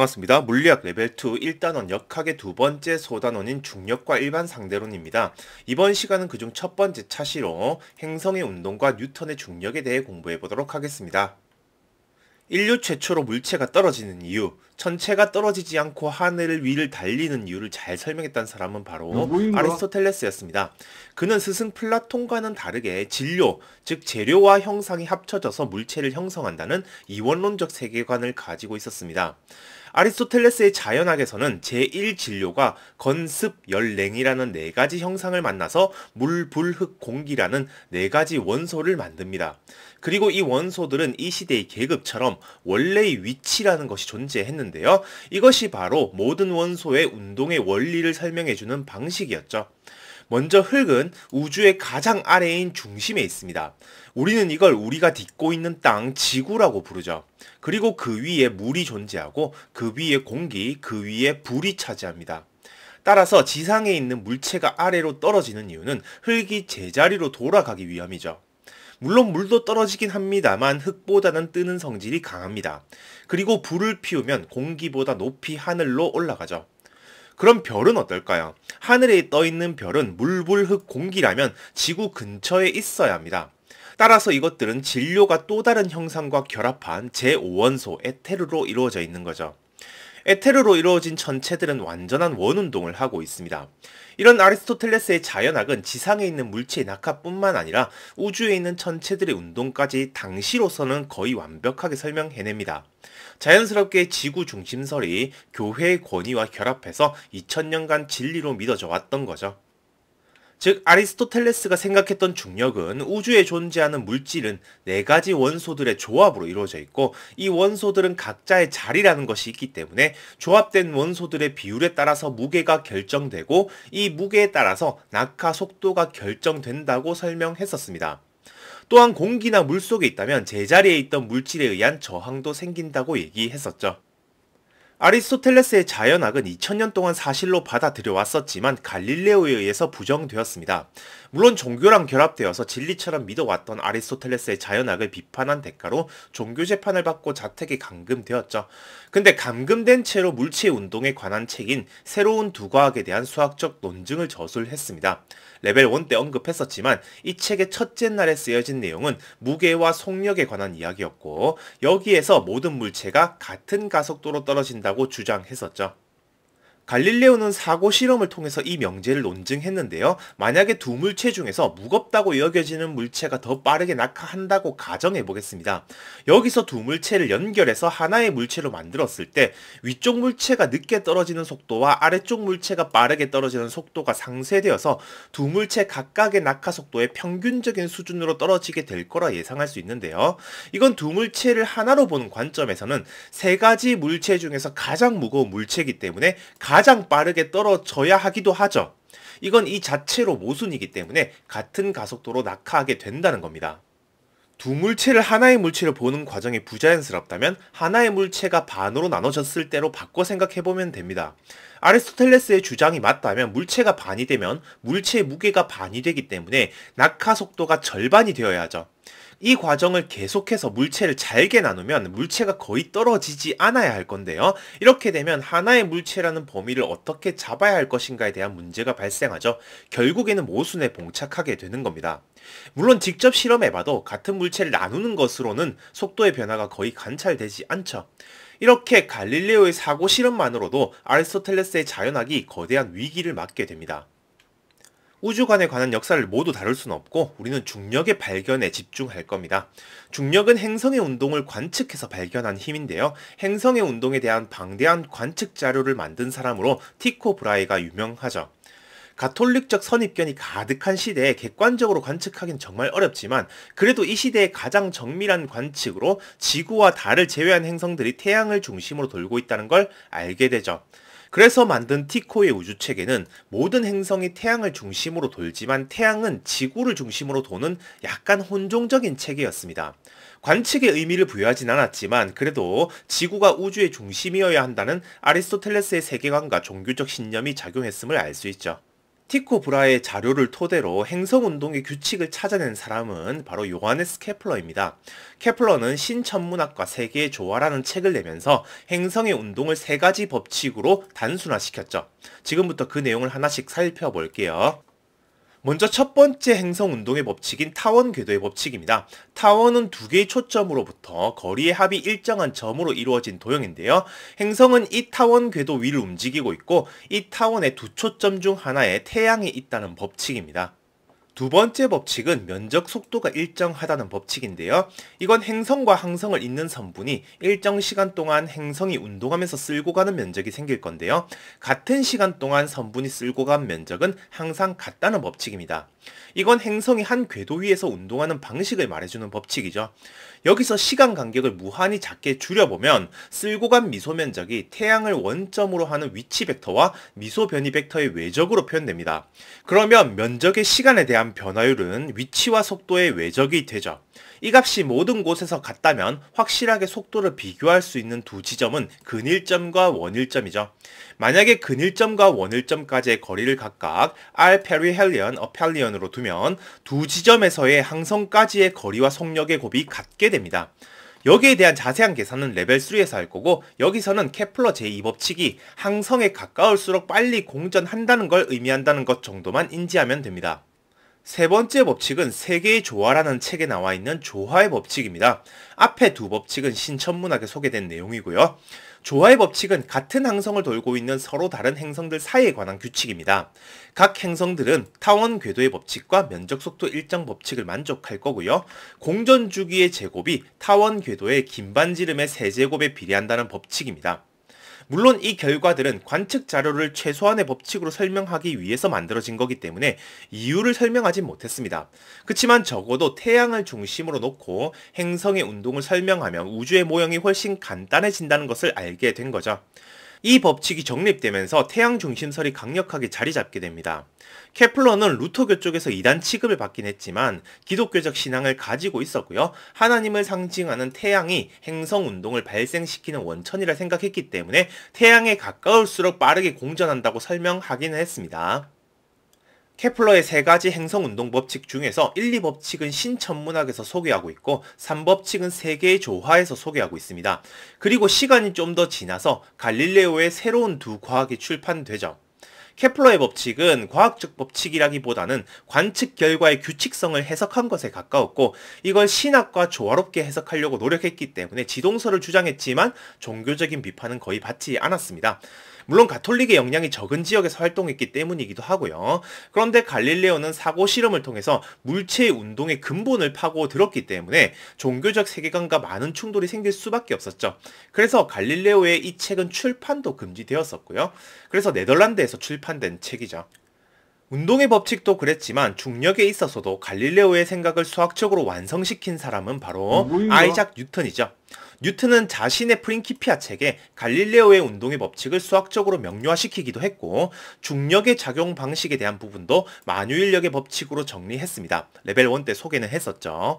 반갑습니다. 물리학 레벨 2 1단원 역학의 두 번째 소단원인 중력과 일반 상대론입니다. 이번 시간은 그중 첫 번째 차시로 행성의 운동과 뉴턴의 중력에 대해 공부해 보도록 하겠습니다. 인류 최초로 물체가 떨어지는 이유, 천체가 떨어지지 않고 하늘 위를 달리는 이유를 잘 설명했던 사람은 바로 누구인가? 아리스토텔레스였습니다. 그는 스승 플라톤과는 다르게 진료, 즉 재료와 형상이 합쳐져서 물체를 형성한다는 이원론적 세계관을 가지고 있었습니다. 아리스토텔레스의 자연학에서는 제1진료가 건습, 열, 냉이라는 네 가지 형상을 만나서 물, 불, 흙, 공기라는 네 가지 원소를 만듭니다. 그리고 이 원소들은 이 시대의 계급처럼 원래의 위치라는 것이 존재했는데요. 이것이 바로 모든 원소의 운동의 원리를 설명해주는 방식이었죠. 먼저 흙은 우주의 가장 아래인 중심에 있습니다. 우리는 이걸 우리가 딛고 있는 땅, 지구라고 부르죠. 그리고 그 위에 물이 존재하고 그 위에 공기, 그 위에 불이 차지합니다. 따라서 지상에 있는 물체가 아래로 떨어지는 이유는 흙이 제자리로 돌아가기 위함이죠. 물론 물도 떨어지긴 합니다만 흙보다는 뜨는 성질이 강합니다. 그리고 불을 피우면 공기보다 높이 하늘로 올라가죠. 그럼 별은 어떨까요? 하늘에 떠있는 별은 물, 불, 흙, 공기라면 지구 근처에 있어야 합니다. 따라서 이것들은 진료가 또 다른 형상과 결합한 제5원소 에테르로 이루어져 있는 거죠. 에테르로 이루어진 천체들은 완전한 원운동을 하고 있습니다. 이런 아리스토텔레스의 자연학은 지상에 있는 물체의 낙하뿐만 아니라 우주에 있는 천체들의 운동까지 당시로서는 거의 완벽하게 설명해냅니다. 자연스럽게 지구 중심설이 교회의 권위와 결합해서 2000년간 진리로 믿어져 왔던 거죠. 즉 아리스토텔레스가 생각했던 중력은 우주에 존재하는 물질은 네 가지 원소들의 조합으로 이루어져 있고 이 원소들은 각자의 자리라는 것이 있기 때문에 조합된 원소들의 비율에 따라서 무게가 결정되고 이 무게에 따라서 낙하 속도가 결정된다고 설명했었습니다. 또한 공기나 물속에 있다면 제자리에 있던 물질에 의한 저항도 생긴다고 얘기했었죠. 아리스토텔레스의 자연학은 2000년 동안 사실로 받아들여 왔었지만 갈릴레오에 의해서 부정되었습니다. 물론 종교랑 결합되어서 진리처럼 믿어왔던 아리스토텔레스의 자연학을 비판한 대가로 종교 재판을 받고 자택에 감금되었죠. 근데 감금된 채로 물체 운동에 관한 책인 새로운 두 과학에 대한 수학적 논증을 저술했습니다. 레벨 1 때 언급했었지만 이 책의 첫째 날에 쓰여진 내용은 무게와 속력에 관한 이야기였고 여기에서 모든 물체가 같은 가속도로 떨어진다고 주장했었죠. 갈릴레오는 사고 실험을 통해서 이 명제를 논증했는데요. 만약에 두 물체 중에서 무겁다고 여겨지는 물체가 더 빠르게 낙하한다고 가정해 보겠습니다. 여기서 두 물체를 연결해서 하나의 물체로 만들었을 때 위쪽 물체가 늦게 떨어지는 속도와 아래쪽 물체가 빠르게 떨어지는 속도가 상쇄되어서 두 물체 각각의 낙하 속도의 평균적인 수준으로 떨어지게 될 거라 예상할 수 있는데요. 이건 두 물체를 하나로 보는 관점에서는 세 가지 물체 중에서 가장 무거운 물체이기 때문에 가장 빠르게 떨어져야 하기도 하죠. 이건 이 자체로 모순이기 때문에 같은 가속도로 낙하하게 된다는 겁니다. 두 물체를 하나의 물체로 보는 과정이 부자연스럽다면 하나의 물체가 반으로 나눠졌을 때로 바꿔 생각해보면 됩니다. 아리스토텔레스의 주장이 맞다면 물체가 반이 되면 물체의 무게가 반이 되기 때문에 낙하 속도가 절반이 되어야 하죠. 이 과정을 계속해서 물체를 잘게 나누면 물체가 거의 떨어지지 않아야 할 건데요. 이렇게 되면 하나의 물체라는 범위를 어떻게 잡아야 할 것인가에 대한 문제가 발생하죠. 결국에는 모순에 봉착하게 되는 겁니다. 물론 직접 실험해봐도 같은 물체를 나누는 것으로는 속도의 변화가 거의 관찰되지 않죠. 이렇게 갈릴레오의 사고 실험만으로도 아리스토텔레스의 자연학이 거대한 위기를 맞게 됩니다. 우주관에 관한 역사를 모두 다룰 수는 없고 우리는 중력의 발견에 집중할 겁니다. 중력은 행성의 운동을 관측해서 발견한 힘인데요. 행성의 운동에 대한 방대한 관측 자료를 만든 사람으로 티코 브라헤가 유명하죠. 가톨릭적 선입견이 가득한 시대에 객관적으로 관측하기는 정말 어렵지만 그래도 이 시대의 가장 정밀한 관측으로 지구와 달을 제외한 행성들이 태양을 중심으로 돌고 있다는 걸 알게 되죠. 그래서 만든 티코의 우주체계는 모든 행성이 태양을 중심으로 돌지만 태양은 지구를 중심으로 도는 약간 혼종적인 체계였습니다. 관측의 의미를 부여하진 않았지만 그래도 지구가 우주의 중심이어야 한다는 아리스토텔레스의 세계관과 종교적 신념이 작용했음을 알 수 있죠. 티코 브라의 자료를 토대로 행성운동의 규칙을 찾아낸 사람은 바로 요하네스 케플러입니다. 케플러는 신천문학과 세계의 조화라는 책을 내면서 행성의 운동을 세 가지 법칙으로 단순화시켰죠. 지금부터 그 내용을 하나씩 살펴볼게요. 먼저 첫 번째 행성운동의 법칙인 타원 궤도의 법칙입니다. 타원은 두 개의 초점으로부터 거리의 합이 일정한 점으로 이루어진 도형인데요. 행성은 이 타원 궤도 위를 움직이고 있고 이 타원의 두 초점 중 하나에 태양이 있다는 법칙입니다. 두 번째 법칙은 면적 속도가 일정하다는 법칙인데요. 이건 행성과 항성을 잇는 선분이 일정 시간 동안 행성이 운동하면서 쓸고 가는 면적이 생길 건데요. 같은 시간 동안 선분이 쓸고 간 면적은 항상 같다는 법칙입니다. 이건 행성이 한 궤도 위에서 운동하는 방식을 말해주는 법칙이죠. 여기서 시간 간격을 무한히 작게 줄여보면 쓸고 간 미소 면적이 태양을 원점으로 하는 위치 벡터와 미소 변이 벡터의 외적으로 표현됩니다. 그러면 면적의 시간에 대한 변화율은 위치와 속도의 외적이 되죠. 이 값이 모든 곳에서 같다면 확실하게 속도를 비교할 수 있는 두 지점은 근일점과 원일점이죠. 만약에 근일점과 원일점까지의 거리를 각각 r 페리헬리언, 어펠리언으로 두면 두 지점에서의 항성까지의 거리와 속력의 곱이 같게 됩니다. 여기에 대한 자세한 계산은 레벨 3에서 할 거고, 여기서는 케플러 제2법칙이 항성에 가까울수록 빨리 공전한다는 걸 의미한다는 것 정도만 인지하면 됩니다. 세 번째 법칙은 세계의 조화라는 책에 나와 있는 조화의 법칙입니다. 앞에 두 법칙은 신천문학에 소개된 내용이고요. 조화의 법칙은 같은 항성을 돌고 있는 서로 다른 행성들 사이에 관한 규칙입니다. 각 행성들은 타원 궤도의 법칙과 면적 속도 일정 법칙을 만족할 거고요. 공전 주기의 제곱이 타원 궤도의 긴반지름의 세제곱에 비례한다는 법칙입니다. 물론 이 결과들은 관측 자료를 최소한의 법칙으로 설명하기 위해서 만들어진 거기 때문에 이유를 설명하진 못했습니다. 그치만 적어도 태양을 중심으로 놓고 행성의 운동을 설명하면 우주의 모형이 훨씬 간단해진다는 것을 알게 된 거죠. 이 법칙이 정립되면서 태양 중심설이 강력하게 자리 잡게 됩니다. 케플러는 루터교 쪽에서 이단 취급을 받긴 했지만 기독교적 신앙을 가지고 있었고요. 하나님을 상징하는 태양이 행성 운동을 발생시키는 원천이라 생각했기 때문에 태양에 가까울수록 빠르게 공전한다고 설명하기는 했습니다. 케플러의 세 가지 행성운동 법칙 중에서 1, 2법칙은 신천문학에서 소개하고 있고 3법칙은 세계의 조화에서 소개하고 있습니다. 그리고 시간이 좀 더 지나서 갈릴레오의 새로운 두 과학이 출판되죠. 케플러의 법칙은 과학적 법칙이라기보다는 관측 결과의 규칙성을 해석한 것에 가까웠고, 이걸 신학과 조화롭게 해석하려고 노력했기 때문에 지동설을 주장했지만 종교적인 비판은 거의 받지 않았습니다. 물론 가톨릭의 영향이 적은 지역에서 활동했기 때문이기도 하고요. 그런데 갈릴레오는 사고 실험을 통해서 물체의 운동의 근본을 파고들었기 때문에 종교적 세계관과 많은 충돌이 생길 수밖에 없었죠. 그래서 갈릴레오의 이 책은 출판도 금지되었었고요. 그래서 네덜란드에서 출판된 책이죠. 운동의 법칙도 그랬지만 중력에 있어서도 갈릴레오의 생각을 수학적으로 완성시킨 사람은 바로 아이작 뉴턴이죠. 뉴턴은 자신의 프린키피아 책에 갈릴레오의 운동의 법칙을 수학적으로 명료화시키기도 했고, 중력의 작용 방식에 대한 부분도 만유인력의 법칙으로 정리했습니다. 레벨 1 때 소개는 했었죠.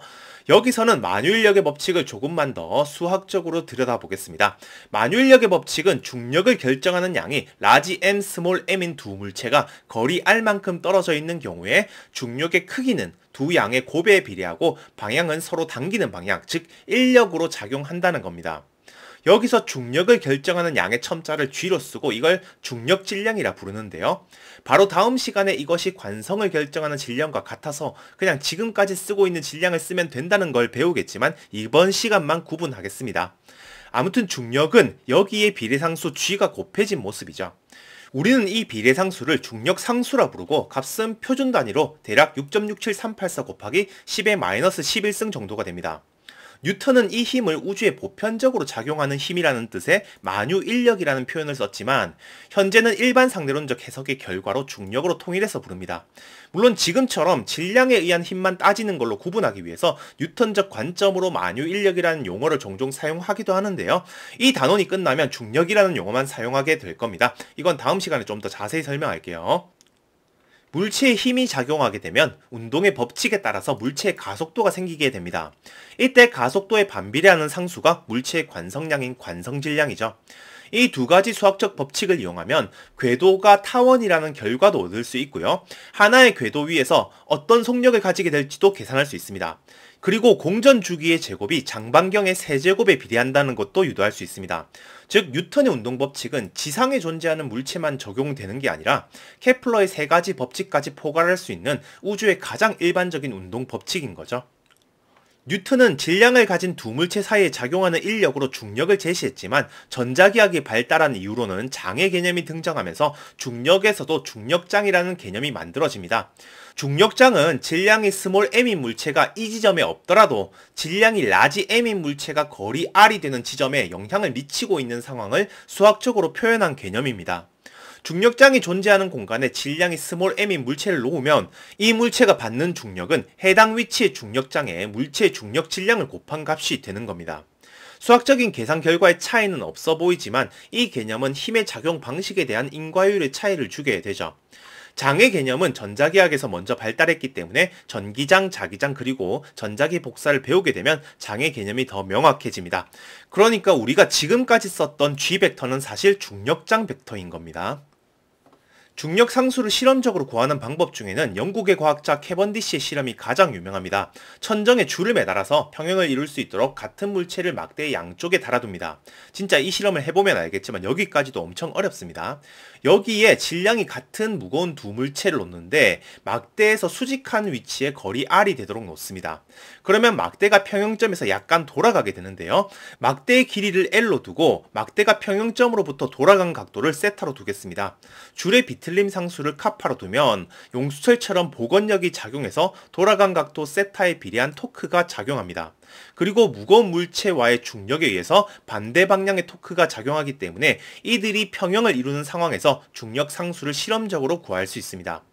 여기서는 만유인력의 법칙을 조금만 더 수학적으로 들여다보겠습니다. 만유인력의 법칙은 중력을 결정하는 양이 라지 m, 스몰 m인 두 물체가 거리 r만큼 떨어져 있는 경우에 중력의 크기는 두 양의 곱에 비례하고 방향은 서로 당기는 방향, 즉 인력으로 작용한다는 겁니다. 여기서 중력을 결정하는 양의 첨자를 G로 쓰고 이걸 중력 질량이라 부르는데요. 바로 다음 시간에 이것이 관성을 결정하는 질량과 같아서 그냥 지금까지 쓰고 있는 질량을 쓰면 된다는 걸 배우겠지만 이번 시간만 구분하겠습니다. 아무튼 중력은 여기에 비례상수 G가 곱해진 모습이죠. 우리는 이 비례상수를 중력상수라 부르고 값은 표준 단위로 대략 6.67384 곱하기 10의 마이너스 11승 정도가 됩니다. 뉴턴은 이 힘을 우주에 보편적으로 작용하는 힘이라는 뜻의 만유인력이라는 표현을 썼지만 현재는 일반 상대론적 해석의 결과로 중력으로 통일해서 부릅니다. 물론 지금처럼 질량에 의한 힘만 따지는 걸로 구분하기 위해서 뉴턴적 관점으로 만유인력이라는 용어를 종종 사용하기도 하는데요. 이 단원이 끝나면 중력이라는 용어만 사용하게 될 겁니다. 이건 다음 시간에 좀 더 자세히 설명할게요. 물체에 힘이 작용하게 되면 운동의 법칙에 따라서 물체의 가속도가 생기게 됩니다. 이때 가속도에 반비례하는 상수가 물체의 관성량인 관성질량이죠. 이 두 가지 수학적 법칙을 이용하면 궤도가 타원이라는 결과도 얻을 수 있고요. 하나의 궤도 위에서 어떤 속력을 가지게 될지도 계산할 수 있습니다. 그리고 공전 주기의 제곱이 장반경의 세제곱에 비례한다는 것도 유도할 수 있습니다. 즉 뉴턴의 운동 법칙은 지상에 존재하는 물체만 적용되는 게 아니라 케플러의 세 가지 법칙까지 포괄할 수 있는 우주의 가장 일반적인 운동 법칙인 거죠. 뉴턴은 질량을 가진 두 물체 사이에 작용하는 인력으로 중력을 제시했지만 전자기학이 발달한 이후로는 장의 개념이 등장하면서 중력에서도 중력장이라는 개념이 만들어집니다. 중력장은 질량이 스몰 m인 물체가 이 지점에 없더라도 질량이 라지 m인 물체가 거리 r이 되는 지점에 영향을 미치고 있는 상황을 수학적으로 표현한 개념입니다. 중력장이 존재하는 공간에 질량이 스몰 m인 물체를 놓으면 이 물체가 받는 중력은 해당 위치의 중력장에 물체의 중력 질량을 곱한 값이 되는 겁니다. 수학적인 계산 결과의 차이는 없어 보이지만 이 개념은 힘의 작용 방식에 대한 인과율의 차이를 주게 되죠. 장의 개념은 전자기학에서 먼저 발달했기 때문에 전기장, 자기장 그리고 전자기 복사를 배우게 되면 장의 개념이 더 명확해집니다. 그러니까 우리가 지금까지 썼던 G벡터는 사실 중력장 벡터인 겁니다. 중력 상수를 실험적으로 구하는 방법 중에는 영국의 과학자 캐번디시의 실험이 가장 유명합니다. 천정에 줄을 매달아서 평형을 이룰 수 있도록 같은 물체를 막대의 양쪽에 달아둡니다. 진짜 이 실험을 해보면 알겠지만 여기까지도 엄청 어렵습니다. 여기에 질량이 같은 무거운 두 물체를 놓는데 막대에서 수직한 위치에 거리 r이 되도록 놓습니다. 그러면 막대가 평형점에서 약간 돌아가게 되는데요. 막대의 길이를 l로 두고 막대가 평형점으로부터 돌아간 각도를 세타로 두겠습니다. 줄의 비틀림 상수를 카파로 두면 용수철처럼 복원력이 작용해서 돌아간 각도 세타에 비례한 토크가 작용합니다. 그리고 무거운 물체와의 중력에 의해서 반대 방향의 토크가 작용하기 때문에 이들이 평형을 이루는 상황에서 중력 상수를 실험적으로 구할 수 있습니다.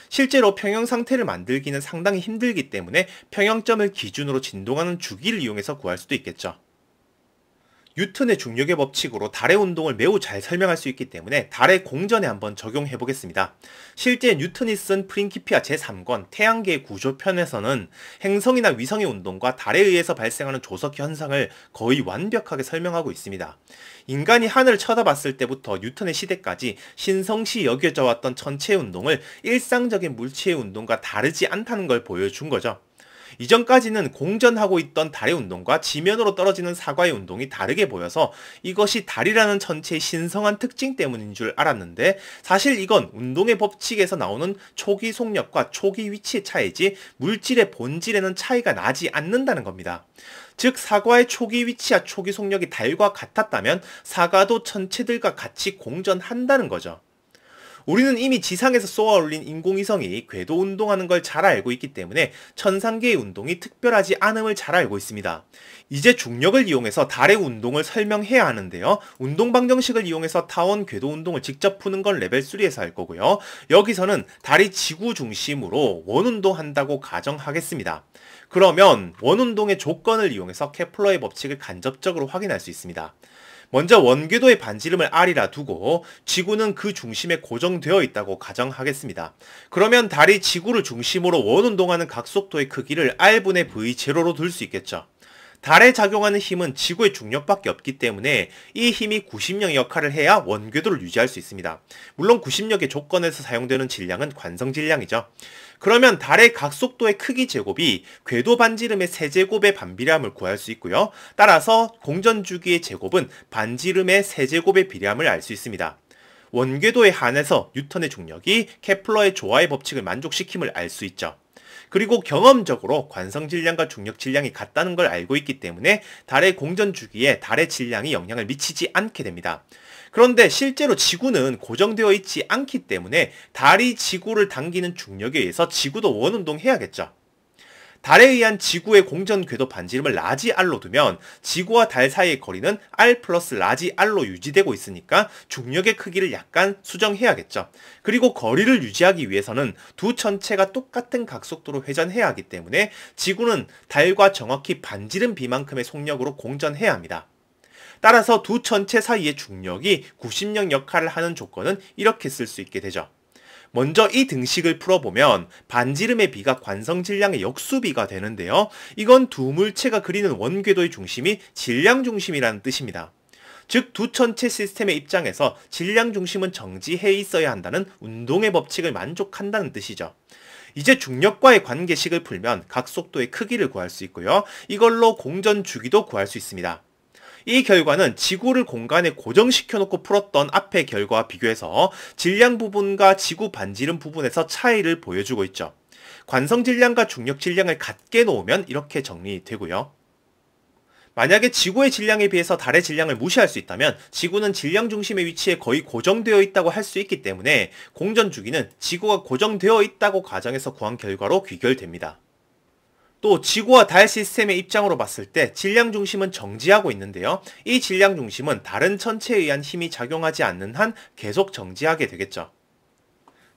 실제로 평형 상태를 만들기는 상당히 힘들기 때문에 평형점을 기준으로 진동하는 주기를 이용해서 구할 수도 있겠죠. 뉴턴의 중력의 법칙으로 달의 운동을 매우 잘 설명할 수 있기 때문에 달의 공전에 한번 적용해 보겠습니다. 실제 뉴턴이 쓴 프린키피아 제3권 태양계의 구조편에서는 행성이나 위성의 운동과 달에 의해서 발생하는 조석 현상을 거의 완벽하게 설명하고 있습니다. 인간이 하늘을 쳐다봤을 때부터 뉴턴의 시대까지 신성시 여겨져 왔던 천체의 운동을 일상적인 물체의 운동과 다르지 않다는 걸 보여준 거죠. 이전까지는 공전하고 있던 달의 운동과 지면으로 떨어지는 사과의 운동이 다르게 보여서 이것이 달이라는 천체의 신성한 특징 때문인 줄 알았는데 사실 이건 운동의 법칙에서 나오는 초기 속력과 초기 위치의 차이지 물질의 본질에는 차이가 나지 않는다는 겁니다. 즉 사과의 초기 위치와 초기 속력이 달과 같았다면 사과도 천체들과 같이 공전한다는 거죠. 우리는 이미 지상에서 쏘아 올린 인공위성이 궤도 운동하는 걸 잘 알고 있기 때문에 천상계의 운동이 특별하지 않음을 잘 알고 있습니다. 이제 중력을 이용해서 달의 운동을 설명해야 하는데요. 운동 방정식을 이용해서 타원 궤도 운동을 직접 푸는 건 레벨 3에서 할 거고요. 여기서는 달이 지구 중심으로 원운동한다고 가정하겠습니다. 그러면 원운동의 조건을 이용해서 케플러의 법칙을 간접적으로 확인할 수 있습니다. 먼저 원궤도의 반지름을 r이라 두고 지구는 그 중심에 고정되어 있다고 가정하겠습니다. 그러면 달이 지구를 중심으로 원운동하는 각속도의 크기를 r분의 v0로 둘 수 있겠죠. 달에 작용하는 힘은 지구의 중력밖에 없기 때문에 이 힘이 구심력의 역할을 해야 원궤도를 유지할 수 있습니다. 물론 구심력의 조건에서 사용되는 질량은 관성 질량이죠. 그러면 달의 각속도의 크기 제곱이 궤도 반지름의 세제곱의 반비례함을 구할 수 있고요. 따라서 공전주기의 제곱은 반지름의 세제곱의 비례함을 알 수 있습니다. 원궤도에 한해서 뉴턴의 중력이 케플러의 조화의 법칙을 만족시킴을 알 수 있죠. 그리고 경험적으로 관성질량과 중력질량이 같다는 걸 알고 있기 때문에 달의 공전주기에 달의 질량이 영향을 미치지 않게 됩니다. 그런데 실제로 지구는 고정되어 있지 않기 때문에 달이 지구를 당기는 중력에 의해서 지구도 원운동해야겠죠. 달에 의한 지구의 공전 궤도 반지름을 라지 r로 두면 지구와 달 사이의 거리는 r 플러스 라지 r로 유지되고 있으니까 중력의 크기를 약간 수정해야겠죠. 그리고 거리를 유지하기 위해서는 두 천체가 똑같은 각속도로 회전해야 하기 때문에 지구는 달과 정확히 반지름 비만큼의 속력으로 공전해야 합니다. 따라서 두 천체 사이의 중력이 구심력 역할을 하는 조건은 이렇게 쓸 수 있게 되죠. 먼저 이 등식을 풀어보면 반지름의 비가 관성질량의 역수비가 되는데요. 이건 두 물체가 그리는 원궤도의 중심이 질량 중심이라는 뜻입니다. 즉 두 천체 시스템의 입장에서 질량 중심은 정지해 있어야 한다는 운동의 법칙을 만족한다는 뜻이죠. 이제 중력과의 관계식을 풀면 각속도의 크기를 구할 수 있고요. 이걸로 공전 주기도 구할 수 있습니다. 이 결과는 지구를 공간에 고정시켜 놓고 풀었던 앞의 결과와 비교해서 질량 부분과 지구 반지름 부분에서 차이를 보여주고 있죠. 관성 질량과 중력 질량을 같게 놓으면 이렇게 정리되고요. 만약에 지구의 질량에 비해서 달의 질량을 무시할 수 있다면 지구는 질량 중심의 위치에 거의 고정되어 있다고 할 수 있기 때문에 공전 주기는 지구가 고정되어 있다고 가정해서 구한 결과로 귀결됩니다. 또 지구와 달 시스템의 입장으로 봤을 때 질량 중심은 정지하고 있는데요. 이 질량 중심은 다른 천체에 의한 힘이 작용하지 않는 한 계속 정지하게 되겠죠.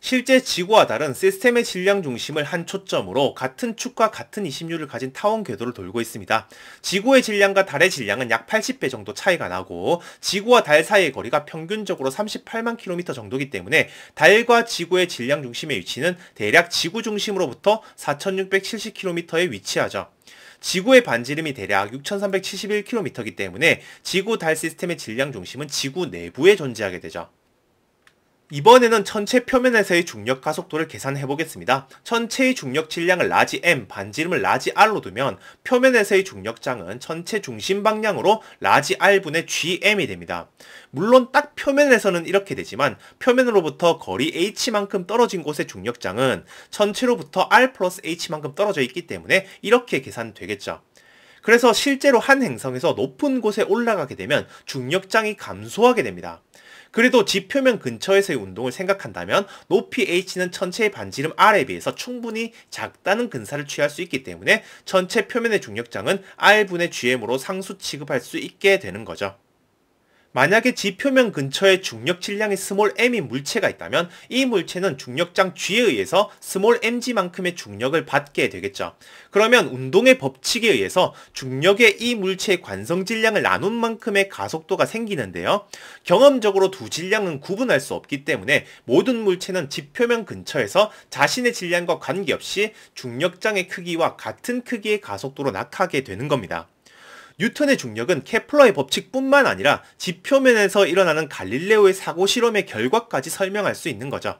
실제 지구와 달은 시스템의 질량 중심을 한 초점으로 같은 축과 같은 이심률을 가진 타원 궤도를 돌고 있습니다. 지구의 질량과 달의 질량은 약 80배 정도 차이가 나고 지구와 달 사이의 거리가 평균적으로 38만 km 정도이기 때문에 달과 지구의 질량 중심의 위치는 대략 지구 중심으로부터 4670km에 위치하죠. 지구의 반지름이 대략 6371km이기 때문에 지구 달 시스템의 질량 중심은 지구 내부에 존재하게 되죠. 이번에는 천체 표면에서의 중력 가속도를 계산해 보겠습니다. 천체의 중력 질량을 라지 M, 반지름을 라지 R로 두면 표면에서의 중력장은 천체 중심 방향으로 라지 R분의 GM이 됩니다. 물론 딱 표면에서는 이렇게 되지만 표면으로부터 거리 H만큼 떨어진 곳의 중력장은 천체로부터 R 플러스 H만큼 떨어져 있기 때문에 이렇게 계산되겠죠. 그래서 실제로 한 행성에서 높은 곳에 올라가게 되면 중력장이 감소하게 됩니다. 그래도 지표면 근처에서의 운동을 생각한다면 높이 h는 천체의 반지름 r에 비해서 충분히 작다는 근사를 취할 수 있기 때문에 천체 표면의 중력장은 r분의 gm으로 상수 취급할 수 있게 되는 거죠. 만약에 지표면 근처에 중력 질량이 스몰 m인 물체가 있다면 이 물체는 중력장 g에 의해서 스몰 mg만큼의 중력을 받게 되겠죠. 그러면 운동의 법칙에 의해서 중력의 이 물체의 관성 질량을 나눈 만큼의 가속도가 생기는데요. 경험적으로 두 질량은 구분할 수 없기 때문에 모든 물체는 지표면 근처에서 자신의 질량과 관계없이 중력장의 크기와 같은 크기의 가속도로 낙하게 되는 겁니다. 뉴턴의 중력은 케플러의 법칙뿐만 아니라 지표면에서 일어나는 갈릴레오의 사고 실험의 결과까지 설명할 수 있는 거죠.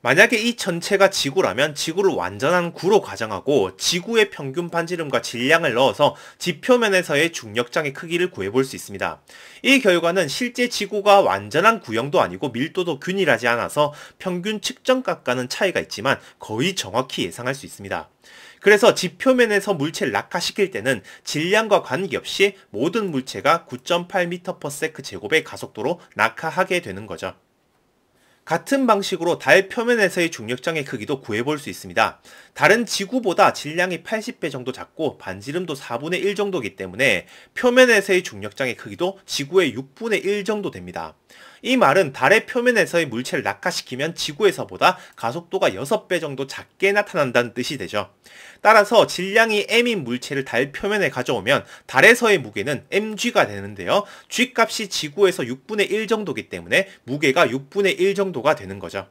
만약에 이 천체가 지구라면 지구를 완전한 구로 가정하고 지구의 평균 반지름과 질량을 넣어서 지표면에서의 중력장의 크기를 구해볼 수 있습니다. 이 결과는 실제 지구가 완전한 구형도 아니고 밀도도 균일하지 않아서 평균 측정값과는 차이가 있지만 거의 정확히 예상할 수 있습니다. 그래서 지표면에서 물체를 낙하시킬 때는 질량과 관계없이 모든 물체가 9.8m/s 제곱의 가속도로 낙하하게 되는 거죠. 같은 방식으로 달 표면에서의 중력장의 크기도 구해볼 수 있습니다. 달은 지구보다 질량이 80배 정도 작고 반지름도 4분의 1 정도이기 때문에 표면에서의 중력장의 크기도 지구의 6분의 1 정도 됩니다. 이 말은 달의 표면에서의 물체를 낙하시키면 지구에서보다 가속도가 6배 정도 작게 나타난다는 뜻이 되죠. 따라서 질량이 m인 물체를 달 표면에 가져오면 달에서의 무게는 mg가 되는데요. g값이 지구에서 6분의 1 정도이기 때문에 무게가 6분의 1 정도가 되는 거죠.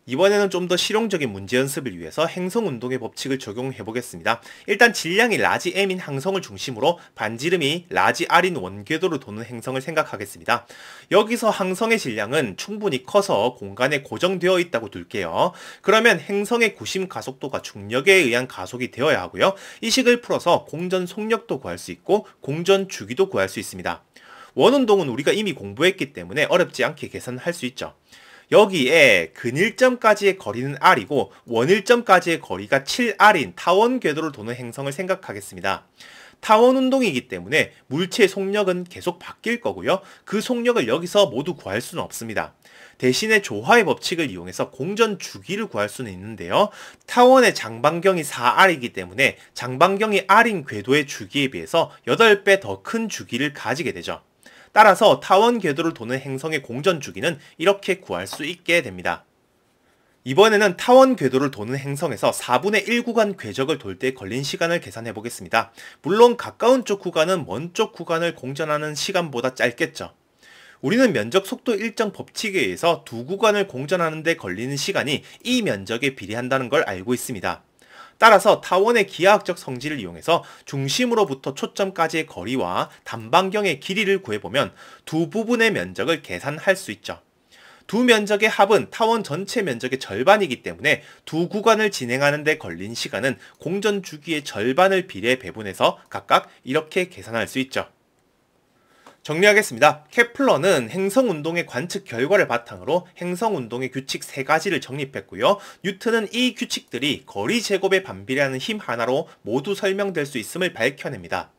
이번에는 좀 더 실용적인 문제 연습을 위해서 행성 운동의 법칙을 적용해 보겠습니다. 일단 질량이 라지 m인 항성을 중심으로 반지름이 라지 r인 원궤도로 도는 행성을 생각하겠습니다. 여기서 항성의 질량은 충분히 커서 공간에 고정되어 있다고 둘게요. 그러면 행성의 구심 가속도가 중력에 의한 가속이 되어야 하고요. 이 식을 풀어서 공전 속력도 구할 수 있고 공전 주기도 구할 수 있습니다. 원운동은 우리가 이미 공부했기 때문에 어렵지 않게 계산할 수 있죠. 여기에 근일점까지의 거리는 r이고 원일점까지의 거리가 7r인 타원 궤도를 도는 행성을 생각하겠습니다. 타원 운동이기 때문에 물체의 속력은 계속 바뀔 거고요. 그 속력을 여기서 모두 구할 수는 없습니다. 대신에 조화의 법칙을 이용해서 공전 주기를 구할 수는 있는데요. 타원의 장반경이 4r이기 때문에 장반경이 r인 궤도의 주기에 비해서 8배 더 큰 주기를 가지게 되죠. 따라서 타원 궤도를 도는 행성의 공전 주기는 이렇게 구할 수 있게 됩니다. 이번에는 타원 궤도를 도는 행성에서 4분의 1 구간 궤적을 돌 때 걸린 시간을 계산해 보겠습니다. 물론 가까운 쪽 구간은 먼 쪽 구간을 공전하는 시간보다 짧겠죠. 우리는 면적 속도 일정 법칙에 의해서 두 구간을 공전하는 데 걸리는 시간이 이 면적에 비례한다는 걸 알고 있습니다. 따라서 타원의 기하학적 성질을 이용해서 중심으로부터 초점까지의 거리와 단방경의 길이를 구해보면 두 부분의 면적을 계산할 수 있죠. 두 면적의 합은 타원 전체 면적의 절반이기 때문에 두 구간을 진행하는 데 걸린 시간은 공전 주기의 절반을 비례 배분해서 각각 이렇게 계산할 수 있죠. 정리하겠습니다. 케플러는 행성운동의 관측 결과를 바탕으로 행성운동의 규칙 3가지를 정립했고요. 뉴턴은 이 규칙들이 거리 제곱에 반비례하는 힘 하나로 모두 설명될 수 있음을 밝혀냅니다.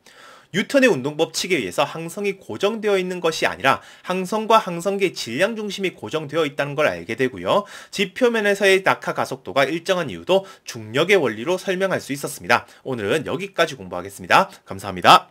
뉴턴의 운동 법칙에 의해서 항성이 고정되어 있는 것이 아니라 항성과 항성계의 질량 중심이 고정되어 있다는 걸 알게 되고요. 지표면에서의 낙하 가속도가 일정한 이유도 중력의 원리로 설명할 수 있었습니다. 오늘은 여기까지 공부하겠습니다. 감사합니다.